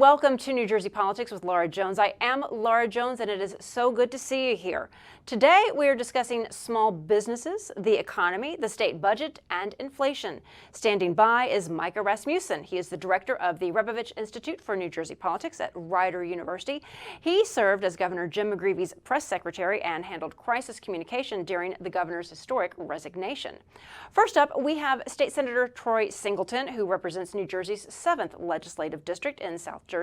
Welcome to New Jersey Politics with Laura Jones. I am Laura Jones, and it is so good to see you here. Today, we are discussing small businesses, the economy, the state budget, and inflation. Standing by is Micah Rasmussen. He is the director of the Revovich Institute for New Jersey Politics at Rider University. He served as Governor Jim McGreevy's press secretary and handled crisis communication during the governor's historic resignation. First up, we have State Senator Troy Singleton, who represents New Jersey's 7th legislative district in South Jersey.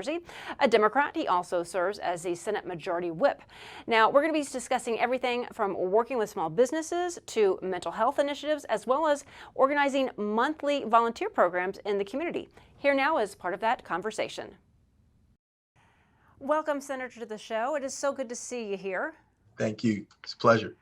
A Democrat, he also serves as the Senate Majority Whip. Now, we're going to be discussing everything from working with small businesses to mental health initiatives, as well as organizing monthly volunteer programs in the community. Here now is part of that conversation. Welcome, Senator, to the show. It is so good to see you here. Thank you. It's a pleasure.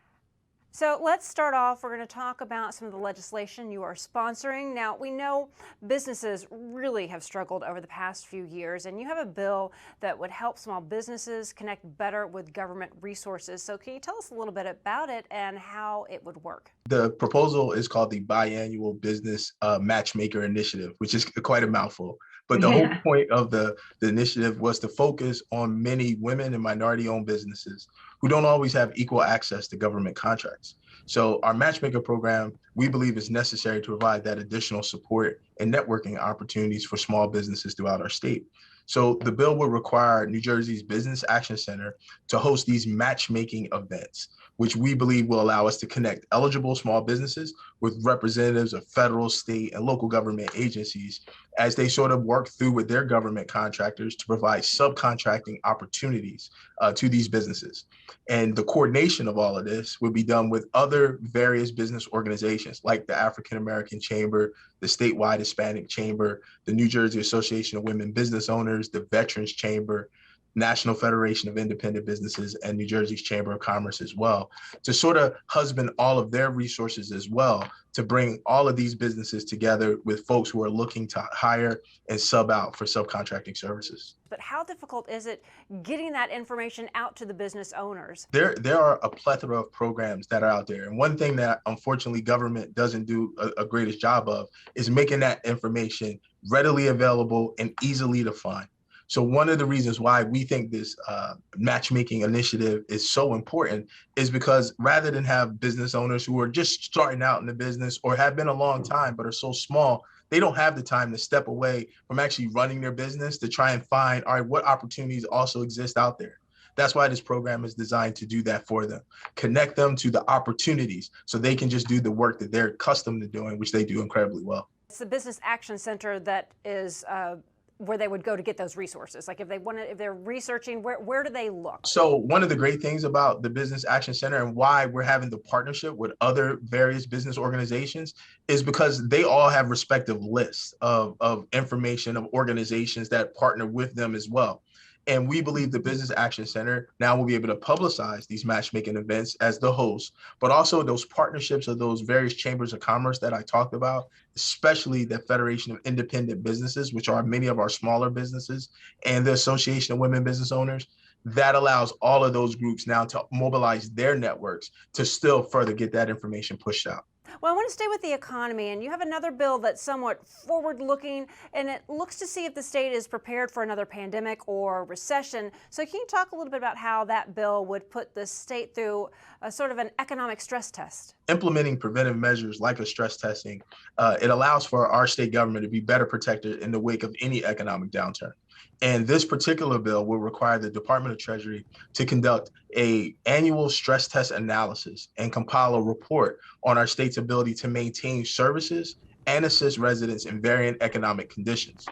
So let's start off. We're going to talk about some of the legislation you are sponsoring. Now, we know businesses really have struggled over the past few years, and you have a bill that would help small businesses connect better with government resources. So can you tell us a little bit about it and how it would work? The proposal is called the Biannual Business Matchmaker Initiative, which is quite a mouthful. But the whole point of the initiative was to focus on many women and minority-owned businesses who don't always have equal access to government contracts. So our matchmaker program, we believe, is necessary to provide that additional support and networking opportunities for small businesses throughout our state. So the bill will require New Jersey's Business Action Center to host these matchmaking events, which we believe will allow us to connect eligible small businesses with representatives of federal, state, and local government agencies as they sort of work through with their government contractors to provide subcontracting opportunities to these businesses. And the coordination of all of this will be done with other various business organizations like the African American Chamber, the Statewide Hispanic Chamber, the New Jersey Association of Women Business Owners, the Veterans Chamber, National Federation of Independent Businesses, and New Jersey's Chamber of Commerce as well, to sort of husband all of their resources as well, to bring all of these businesses together with folks who are looking to hire and sub out for subcontracting services. But how difficult is it getting that information out to the business owners? There are a plethora of programs that are out there. And one thing that unfortunately government doesn't do a greatest job of is making that information readily available and easily to find. So one of the reasons why we think this matchmaking initiative is so important is because rather than have business owners who are just starting out in the business or have been a long time but are so small, they don't have the time to step away from actually running their business to try and find, all right, what opportunities also exist out there. That's why this program is designed to do that for them, connect them to the opportunities so they can just do the work that they're accustomed to doing, which they do incredibly well. It's the Business Action Center that is where they would go to get those resources. Like if they're researching, where do they look? So one of the great things about the Business Action Center and why we're having the partnership with other various business organizations is because they all have respective lists of information of organizations that partner with them as well. And we believe the Business Action Center now will be able to publicize these matchmaking events as the host, but also those partnerships of those various chambers of commerce that I talked about, especially the Federation of Independent Businesses, which are many of our smaller businesses, and the Association of Women Business Owners. That allows all of those groups now to mobilize their networks to still further get that information pushed out. Well, I want to stay with the economy, and you have another bill that's somewhat forward-looking, and it looks to see if the state is prepared for another pandemic or recession. So can you talk a little bit about how that bill would put the state through a sort of an economic stress test? Implementing preventive measures like a stress testing, it allows for our state government to be better protected in the wake of any economic downturn. And this particular bill will require the Department of Treasury to conduct an annual stress test analysis and compile a report on our state's ability to maintain services and assist residents in varying economic conditions.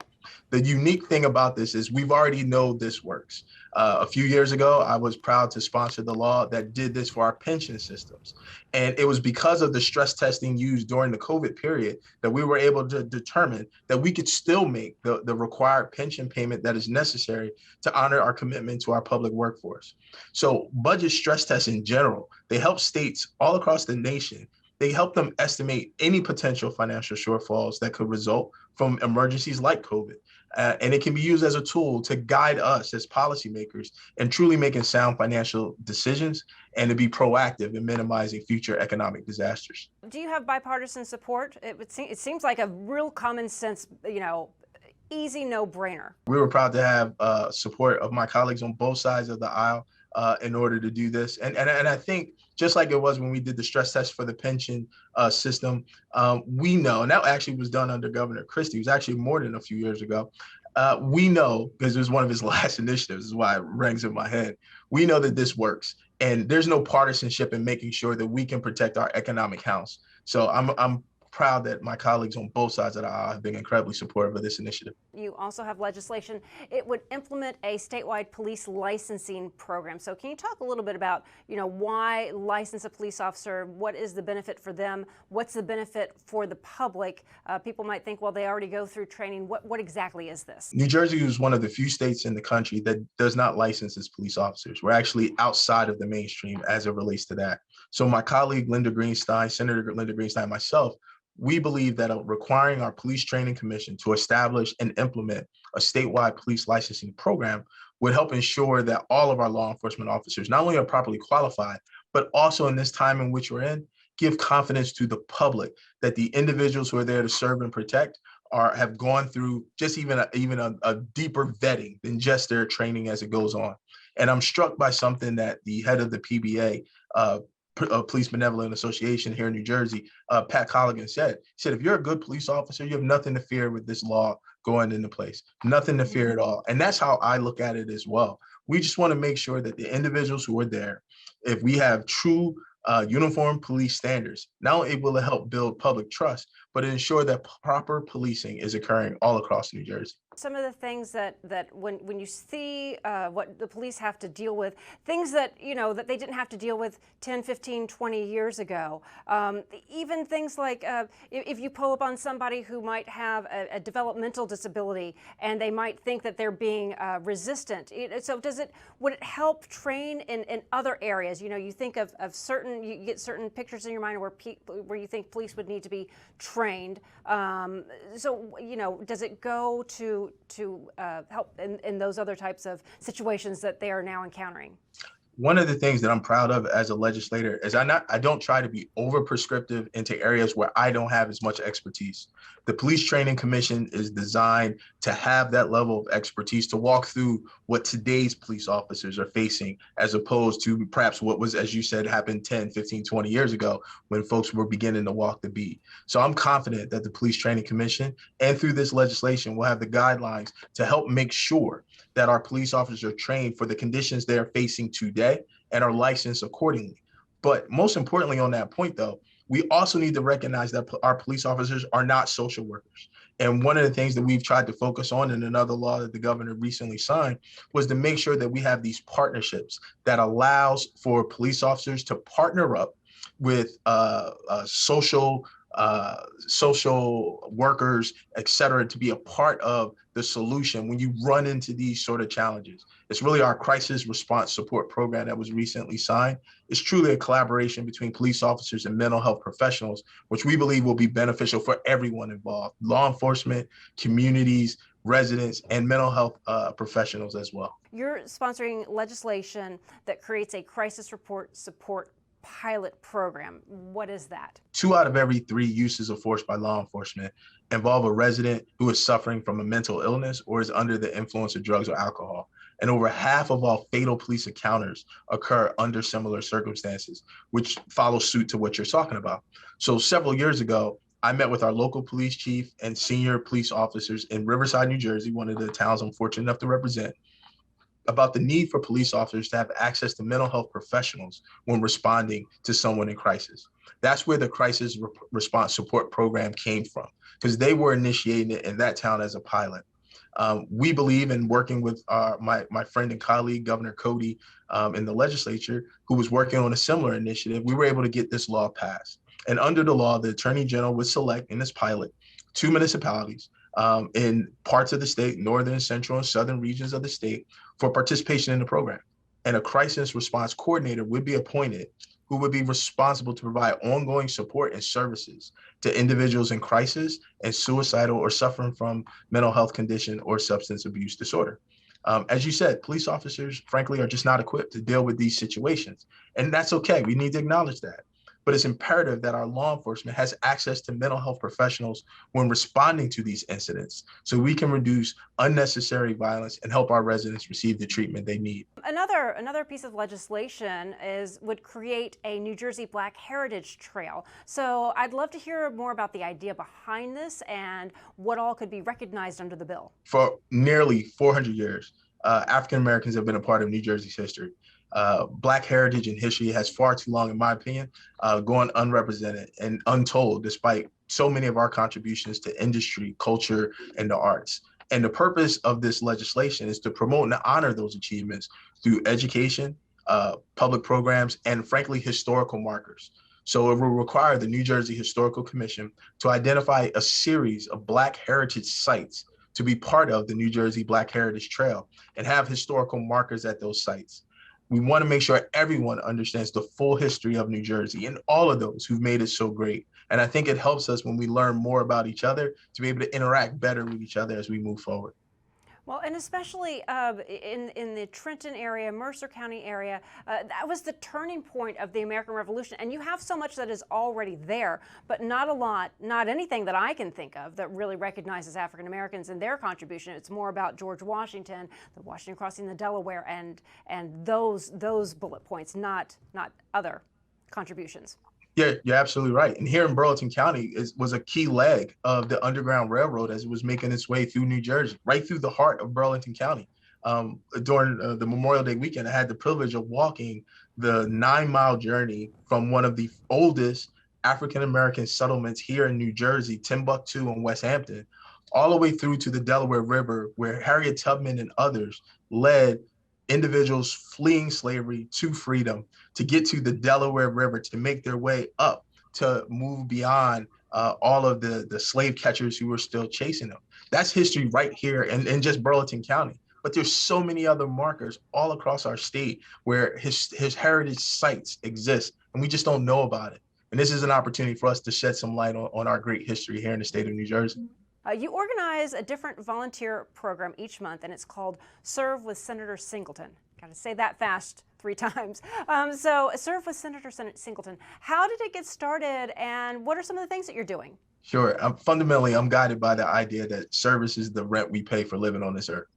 The unique thing about this is we've already know this works. A few years ago, I was proud to sponsor the law that did this for our pension systems. And it was because of the stress testing used during the COVID period that we were able to determine that we could still make the required pension payment that is necessary to honor our commitment to our public workforce. So budget stress tests in general, they help states all across the nation. They help them estimate any potential financial shortfalls that could result from emergencies like COVID. And it can be used as a tool to guide us as policymakers in truly making sound financial decisions and to be proactive in minimizing future economic disasters. Do you have bipartisan support? It seems like a real common sense, easy no-brainer. We were proud to have support of my colleagues on both sides of the aisle in order to do this. And I think just like it was when we did the stress test for the pension system, we know, and that actually was done under Governor Christie. It was actually more than a few years ago. We know, because it was one of his last initiatives, is why it rings in my head. We know that this works. And there's no partisanship in making sure that we can protect our economic house. So I'm proud that my colleagues on both sides of the aisle have been incredibly supportive of this initiative. You also have legislation. It would implement a statewide police licensing program. So can you talk a little bit about, why license a police officer? What is the benefit for them? What's the benefit for the public? People might think, well, they already go through training. What exactly is this? New Jersey is one of the few states in the country that does not license its police officers. We're actually outside of the mainstream as it relates to that. So my colleague, Linda Greenstein, Senator Linda Greenstein, myself, we believe that requiring our Police Training Commission to establish and implement a statewide police licensing program would help ensure that all of our law enforcement officers not only are properly qualified, but also in this time in which we're in, give confidence to the public that the individuals who are there to serve and protect have gone through just even a deeper vetting than just their training as it goes on. And I'm struck by something that the head of the PBA, Police Benevolent Association here in New Jersey, Pat Colligan said, if you're a good police officer, you have nothing to fear with this law going into place, nothing to fear at all. And that's how I look at it as well. We just want to make sure that the individuals who are there, if we have true uniform police standards, not only will it help build public trust, but ensure that proper policing is occurring all across New Jersey. Some of the things that when you see what the police have to deal with, things that, that they didn't have to deal with 10, 15, 20 years ago. Even things like if you pull up on somebody who might have a developmental disability and they might think that they're being resistant. So would it help train in other areas? You think of certain, you get certain pictures in your mind where you think police would need to be trained. So, does it go to help in those other types of situations that they are now encountering? One of the things that I'm proud of as a legislator is I don't try to be over prescriptive into areas where I don't have as much expertise. The Police Training Commission is designed to have that level of expertise to walk through what today's police officers are facing, as opposed to perhaps what was, as you said, happened 10, 15, 20 years ago when folks were beginning to walk the beat. So I'm confident that the Police Training Commission and through this legislation will have the guidelines to help make sure that our police officers are trained for the conditions they're facing today and are licensed accordingly. But most importantly on that point, though, we also need to recognize that our police officers are not social workers. And one of the things that we've tried to focus on in another law that the governor recently signed was to make sure that we have these partnerships that allows for police officers to partner up with social workers, et cetera, to be a part of the solution when you run into these sort of challenges. It's really our crisis response support program that was recently signed. It's truly a collaboration between police officers and mental health professionals, which we believe will be beneficial for everyone involved, law enforcement, communities, residents, and mental health professionals as well. You're sponsoring legislation that creates a crisis report support pilot program. What is that? 2 out of every 3 uses of force by law enforcement involve a resident who is suffering from a mental illness or is under the influence of drugs or alcohol. And over half of all fatal police encounters occur under similar circumstances, which follows suit to what you're talking about. So several years ago, I met with our local police chief and senior police officers in Riverside, New Jersey, one of the towns I'm fortunate enough to represent, about the need for police officers to have access to mental health professionals when responding to someone in crisis. That's where the crisis response support program came from, because they were initiating it in that town as a pilot. We believe in working with my friend and colleague, Governor Cody, in the legislature, who was working on a similar initiative. We were able to get this law passed. And under the law, the Attorney General would select in this pilot 2 municipalities in parts of the state, northern, central, and southern regions of the state, for participation in the program. And a crisis response coordinator would be appointed who would be responsible to provide ongoing support and services to individuals in crisis and suicidal or suffering from mental health condition or substance abuse disorder. As you said, police officers, frankly, are just not equipped to deal with these situations. And that's okay. We need to acknowledge that. but it's imperative that our law enforcement has access to mental health professionals when responding to these incidents so we can reduce unnecessary violence and help our residents receive the treatment they need. Another piece of legislation would create a New Jersey Black Heritage Trail. So I'd love to hear more about the idea behind this and what all could be recognized under the bill. For nearly 400 years, African Americans have been a part of New Jersey's history. Black heritage and history has far too long, in my opinion, gone unrepresented and untold, despite so many of our contributions to industry, culture, and the arts. And the purpose of this legislation is to promote and honor those achievements through education, public programs, and frankly, historical markers. So it will require the New Jersey Historical Commission to identify a series of Black heritage sites to be part of the New Jersey Black Heritage Trail and have historical markers at those sites. We want to make sure everyone understands the full history of New Jersey and all of those who've made it so great. And I think it helps us when we learn more about each other to be able to interact better with each other as we move forward. Well, and especially in the Trenton area, Mercer County area, that was the turning point of the American Revolution. And you have so much that is already there, but not a lot, not anything that I can think of that really recognizes African Americans and their contribution. It's more about George Washington, the Washington crossing the Delaware, and those bullet points, not other contributions. Yeah, you're absolutely right. And here in Burlington County was a key leg of the Underground Railroad as it was making its way through New Jersey, right through the heart of Burlington County. During the Memorial Day weekend, I had the privilege of walking the 9-mile journey from one of the oldest African-American settlements here in New Jersey, Timbuktu and West Hampton, all the way through to the Delaware River, where Harriet Tubman and others led individuals fleeing slavery to freedom to get to the Delaware River to make their way up to move beyond all of the slave catchers who were still chasing them. That's history right here in just Burlington County. But there's so many other markers all across our state where his heritage sites exist and we just don't know about it. And this is an opportunity for us to shed some light on our great history here in the state of New Jersey. You organize a different volunteer program each month, and it's called Serve with Senator Singleton. Got to say that fast 3 times. So Serve with Senator Singleton. How did it get started, and what are some of the things that you're doing? Sure. Fundamentally, I'm guided by the idea that service is the rent we pay for living on this earth.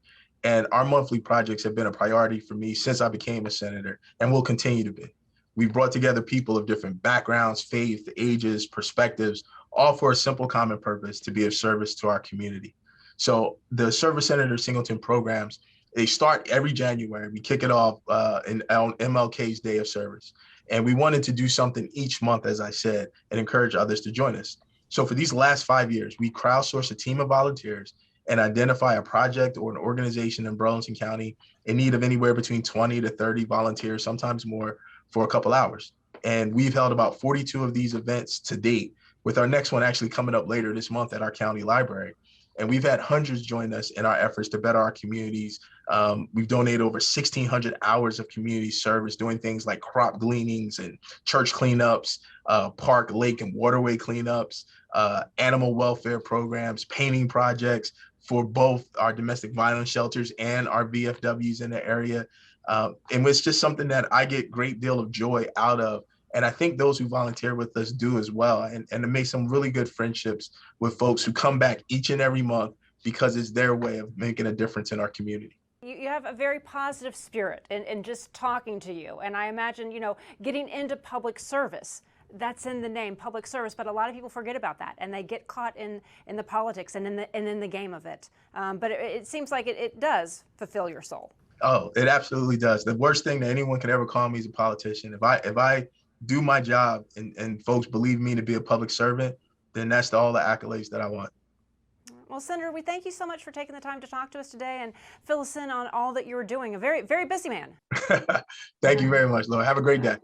And our monthly projects have been a priority for me since I became a senator and will continue to be. We've brought together people of different backgrounds, faith, ages, perspectives, all for a simple common purpose: to be of service to our community. So the Service Senator Singleton programs, they start every January. We kick it off on MLK's Day of Service. And we wanted to do something each month, as I said, and encourage others to join us. So for these last 5 years, we crowdsource a team of volunteers and identify a project or an organization in Burlington County in need of anywhere between 20 to 30 volunteers, sometimes more, for a couple hours. And we've held about 42 of these events to date, with our next one actually coming up later this month at our county library. And we've had hundreds join us in our efforts to better our communities. We've donated over 1,600 hours of community service, doing things like crop gleanings and church cleanups, park, lake, and waterway cleanups, animal welfare programs, painting projects for both our domestic violence shelters and our VFWs in the area. And it's just something that I get a great deal of joy out of. And I think those who volunteer with us do as well. And to make some really good friendships with folks who come back each and every month because it's their way of making a difference in our community. You have a very positive spirit in just talking to you. And I imagine, getting into public service, that's in the name, public service, but a lot of people forget about that and they get caught in the politics and in the game of it. But it seems like it does fulfill your soul. Oh, it absolutely does. The worst thing that anyone could ever call me is a politician. If I do my job and folks believe me to be a public servant, then that's all the accolades that I want. Well, Senator, we thank you so much for taking the time to talk to us today and fill us in on all that you're doing. A very, very busy man. Thank you very much, Laura. Have a great day.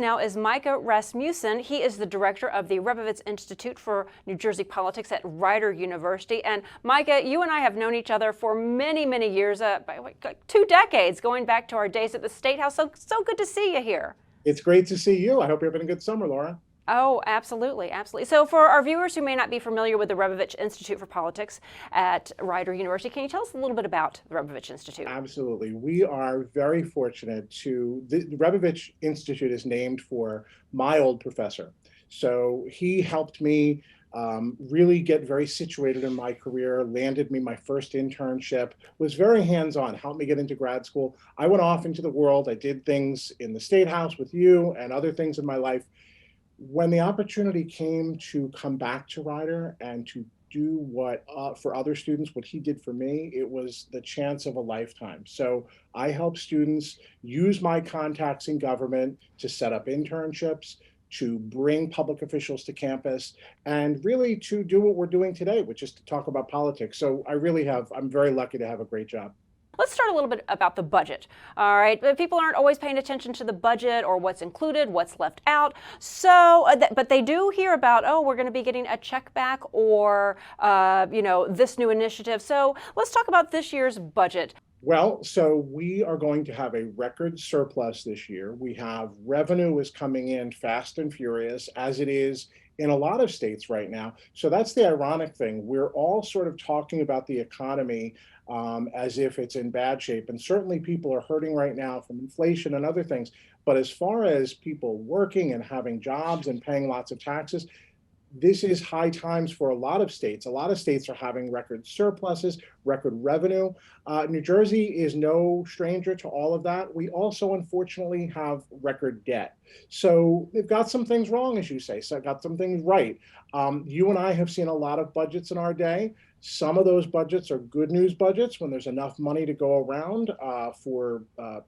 Now is Micah Rasmussen. He is the director of the Revovich Institute for New Jersey Politics at Rider University. And Micah, you and I have known each other for many, many years, 2 decades, going back to our days at the State House. So good to see you here. It's great to see you. I hope you're having a good summer, Laura. Oh, absolutely, absolutely. So for our viewers who may not be familiar with the Revovich Institute for Politics at Rider University, can you tell us a little bit about the Revovich Institute? Absolutely. We are very fortunate the Revovich Institute is named for my old professor. So he helped me really get very situated in my career, landed me my first internship, was very hands-on, helped me get into grad school. I went off into the world. I did things in the State House with you and other things in my life. When the opportunity came to come back to Ryder and to do what for other students, what he did for me, it was the chance of a lifetime. So I help students use my contacts in government to set up internships, to bring public officials to campus, and really to do what we're doing today, which is to talk about politics. So I'm very lucky to have a great job. Let's start a little bit about the budget. All right, but people aren't always paying attention to the budget or what's included, what's left out. So, but they do hear about, oh, we're going to be getting a check back or, this new initiative. So let's talk about this year's budget. Well, so we are going to have a record surplus this year. We have revenue is coming in fast and furious, as it is in a lot of states right now. So that's the ironic thing. We're all sort of talking about the economy as if it's in bad shape. And certainly people are hurting right now from inflation and other things. But as far as people working and having jobs and paying lots of taxes, this is high times for a lot of states. A lot of states are having record surpluses, record revenue. New Jersey is no stranger to all of that. We also, unfortunately, have record debt. So they've got some things wrong, as you say, so got some things right. You and I have seen a lot of budgets in our day. Some of those budgets are good news budgets when there's enough money to go around for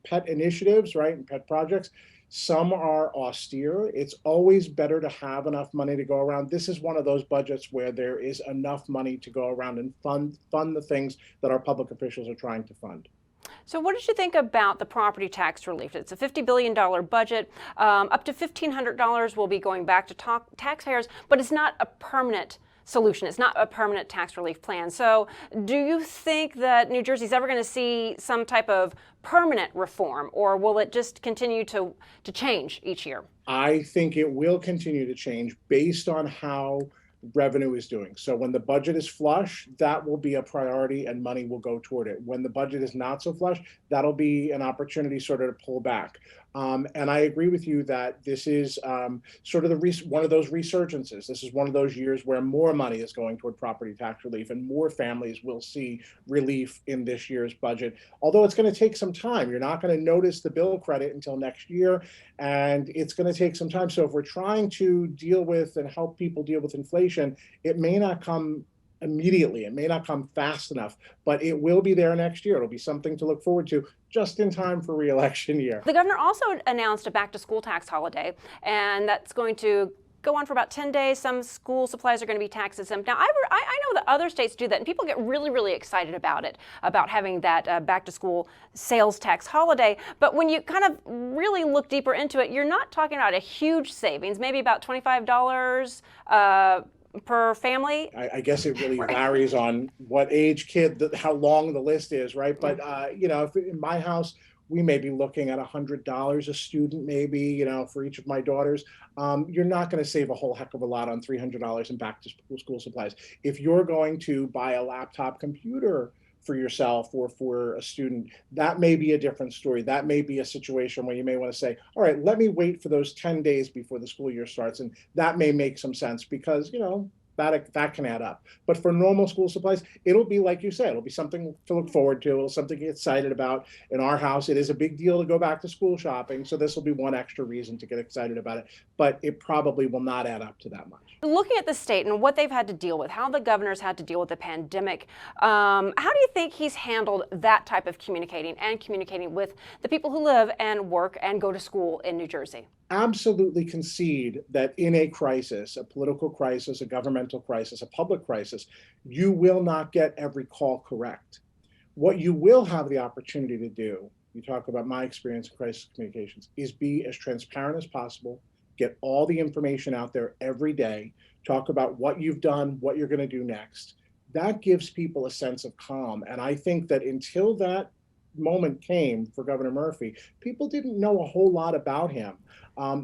pet initiatives, right, and pet projects. Some are austere. It's always better to have enough money to go around. This is one of those budgets where there is enough money to go around and fund the things that our public officials are trying to fund. So what did you think about the property tax relief? It's a $50 billion budget. Up to $1,500 will be going back to taxpayers, but it's not a permanent solution. It's not a permanent tax relief plan. So do you think that New Jersey's ever going to see some type of permanent reform, or will it just continue to change each year? I think it will continue to change based on how revenue is doing. So when the budget is flush, that will be a priority and money will go toward it. When the budget is not so flush, that'll be an opportunity sort of to pull back. And I agree with you that this is sort of one of those resurgences. This is one of those years where more money is going toward property tax relief and more families will see relief in this year's budget. Although it's going to take some time. You're not going to notice the bill credit until next year, and it's going to take some time. So if we're trying to deal with and help people deal with inflation, it may not come immediately. It may not come fast enough, but it will be there next year. It'll be something to look forward to just in time for re-election year. The governor also announced a back-to-school tax holiday, and that's going to go on for about 10 days. Some school supplies are going to be tax exempt. Now, I know that other states do that, and people get really, really excited about it, about having that back-to-school sales tax holiday. But when you kind of really look deeper into it, you're not talking about a huge savings, maybe about $25 per family. I guess it really varies on what age kid, how long the list is, right? But if in my house, we may be looking at $100 a student, maybe, for each of my daughters. You're not going to save a whole heck of a lot on $300 in back to school supplies. If you're going to buy a laptop computer for yourself or for a student, that may be a different story. That may be a situation where you may want to say, all right, let me wait for those 10 days before the school year starts. And that may make some sense because, that can add up. But for normal school supplies, it'll be like you said, it'll be something to look forward to. It'll something to get excited about. In our house, it is a big deal to go back to school shopping. So this will be one extra reason to get excited about it. But it probably will not add up to that much. Looking at the state and what they've had to deal with, how the governor's had to deal with the pandemic, how do you think he's handled that type of communicating with the people who live and work and go to school in New Jersey? Absolutely concede that in a crisis, a political crisis, a governmental crisis, a public crisis, you will not get every call correct. What you will have the opportunity to do, you talk about my experience in crisis communications, is be as transparent as possible, get all the information out there every day, talk about what you've done, what you're going to do next. That gives people a sense of calm. And I think that until that moment came for Governor Murphy, people didn't know a whole lot about him.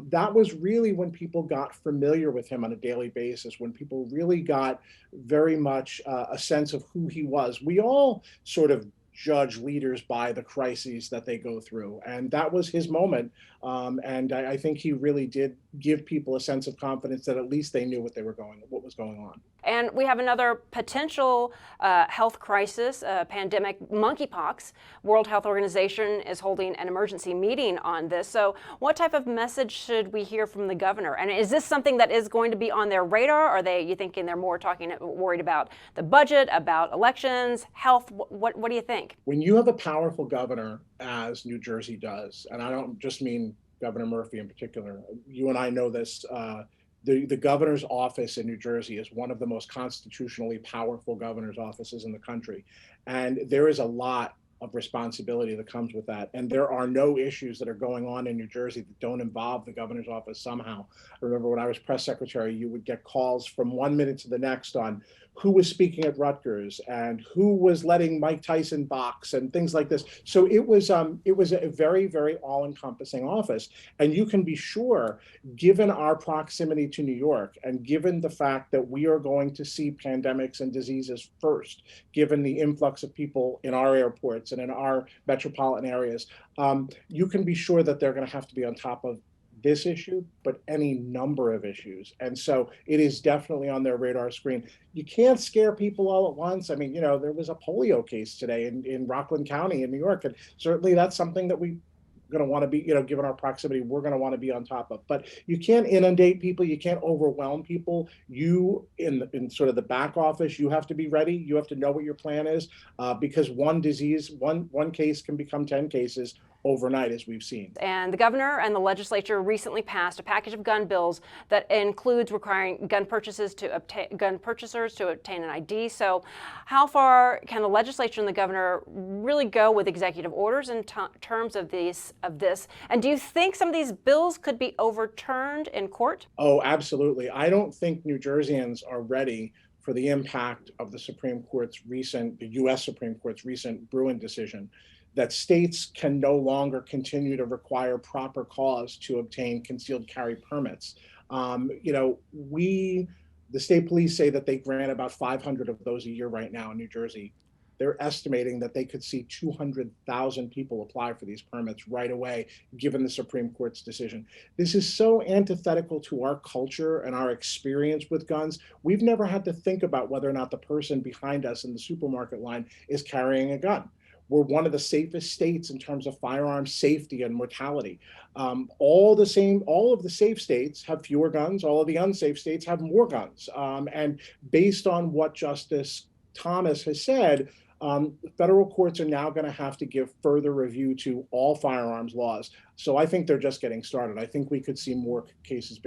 That was really when people got familiar with him on a daily basis, when people really got very much a sense of who he was. We all sort of judge leaders by the crises that they go through. And that was his moment. And I think he really did give people a sense of confidence that at least they knew what was going on. And we have another potential health crisis, pandemic, monkeypox. World Health Organization is holding an emergency meeting on this. So what type of message should we hear from the governor? And is this something that is going to be on their radar? Are you thinking they're more worried about the budget, about elections, health? What do you think? When you have a powerful governor, as New Jersey does, and I don't just mean Governor Murphy in particular, you and I know this, the governor's office in New Jersey is one of the most constitutionally powerful governor's offices in the country. And there is a lot of responsibility that comes with that. And there are no issues that are going on in New Jersey that don't involve the governor's office somehow. I remember when I was press secretary, you would get calls from 1 minute to the next on who was speaking at Rutgers and who was letting Mike Tyson box and things like this. So it was a very, very all-encompassing office. And you can be sure, given our proximity to New York and given the fact that we are going to see pandemics and diseases first, given the influx of people in our airports and in our metropolitan areas, you can be sure that they're going to have to be on top of this issue, but any number of issues. And so it is definitely on their radar screen. You can't scare people all at once. I mean, there was a polio case today in Rockland County in New York. And certainly that's something that we're going to want to be, given our proximity, we're going to want to be on top of. But you can't inundate people. You can't overwhelm people. You, in sort of the back office, you have to be ready. You have to know what your plan is, because one case can become 10 cases overnight, as we've seen. And the governor and the legislature recently passed a package of gun bills that includes requiring gun purchasers to obtain an ID. So how far can the legislature and the governor really go with executive orders in terms of this? And do you think some of these bills could be overturned in court? Oh, absolutely. I don't think New Jerseyans are ready for the impact of the U.S. Supreme Court's recent Bruin decision, that states can no longer continue to require proper cause to obtain concealed carry permits. The state police say that they grant about 500 of those a year right now in New Jersey. They're estimating that they could see 200,000 people apply for these permits right away, given the Supreme Court's decision. This is so antithetical to our culture and our experience with guns. We've never had to think about whether or not the person behind us in the supermarket line is carrying a gun. We're one of the safest states in terms of firearm safety and mortality. All of the safe states have fewer guns. All of the unsafe states have more guns. And based on what Justice Thomas has said, federal courts are now going to have to give further review to all firearms laws. So I think they're just getting started. I think we could see more cases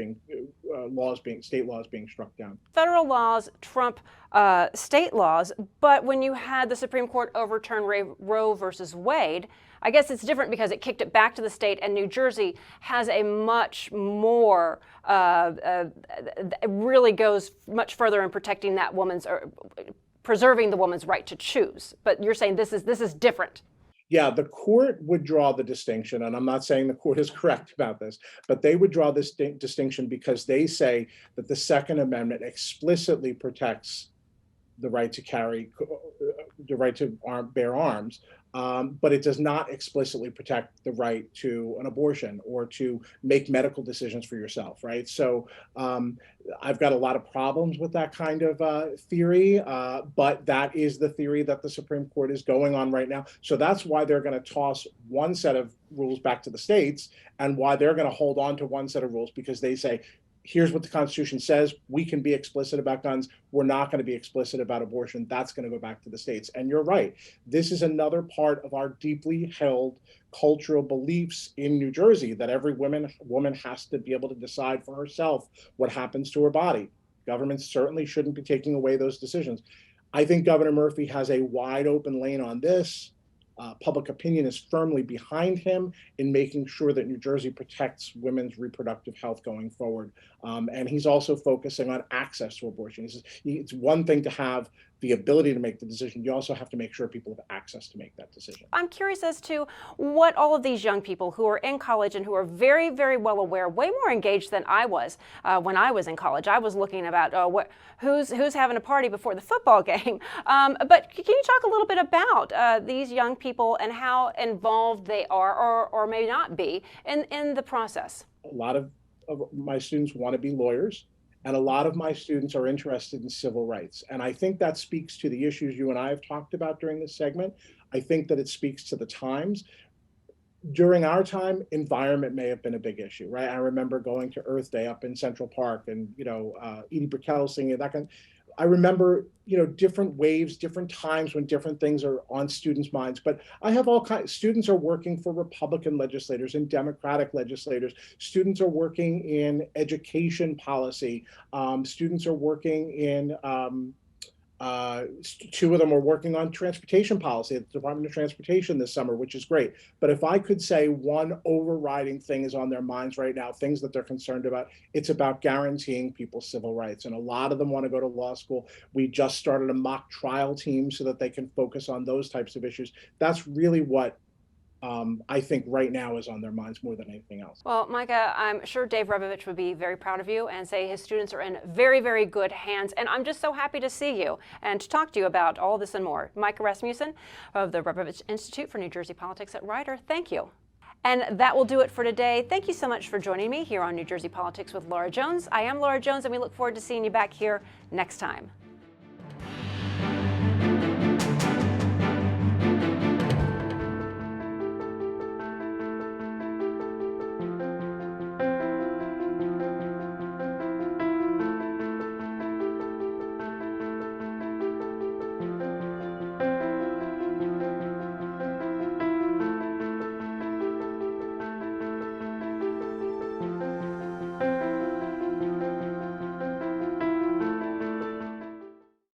state laws being struck down. Federal laws trump state laws, but when you had the Supreme Court overturn Roe versus Wade, I guess it's different because it kicked it back to the state, and New Jersey has a much more, it really goes much further in protecting that preserving the woman's right to choose. But you're saying this is different. Yeah, the court would draw the distinction, and I'm not saying the court is correct about this, but they would draw this distinction because they say that the Second Amendment explicitly protects the right to carry, the right to bear arms, but it does not explicitly protect the right to an abortion or to make medical decisions for yourself, right? So I've got a lot of problems with that kind of theory, but that is the theory that the Supreme Court is going on right now. So that's why they're going to toss one set of rules back to the states, and why they're going to hold on to one set of rules, because they say, here's what the Constitution says. We can be explicit about guns. We're not going to be explicit about abortion. That's going to go back to the states. And you're right. This is another part of our deeply held cultural beliefs in New Jersey, that every woman has to be able to decide for herself what happens to her body. Government certainly shouldn't be taking away those decisions. I think Governor Murphy has a wide open lane on this. Public opinion is firmly behind him in making sure that New Jersey protects women's reproductive health going forward. And he's also focusing on access to abortion. It's one thing to have the ability to make the decision, you also have to make sure people have access to make that decision. I'm curious as to what all of these young people who are in college and who are very, very well aware, way more engaged than I was when I was in college. I was looking about who's having a party before the football game. But can you talk a little bit about these young people and how involved they are or may not be in the process? A lot of my students want to be lawyers. And a lot of my students are interested in civil rights. And I think that speaks to the issues you and I have talked about during this segment. I think that it speaks to the times. During our time, environment may have been a big issue, right? I remember going to Earth Day up in Central Park and, Edie Brickell singing that kind. I remember, different waves, different times when different things are on students' minds. But I have all kinds. Students are working for Republican legislators and Democratic legislators. Students are working in education policy. Students are working in two of them are working on transportation policy at the Department of Transportation this summer, which is great. But if I could say one overriding thing is on their minds right now, things that they're concerned about, it's about guaranteeing people's civil rights. And a lot of them want to go to law school. We just started a mock trial team so that they can focus on those types of issues. That's really what I think right now is on their minds more than anything else. Well, Micah, I'm sure Dave Revovich would be very proud of you and say his students are in very, very good hands. And I'm just so happy to see you and to talk to you about all this and more. Micah Rasmussen of the Revovich Institute for New Jersey Politics at Rider, thank you. And that will do it for today. Thank you so much for joining me here on New Jersey Politics with Laura Jones. I am Laura Jones, and we look forward to seeing you back here next time.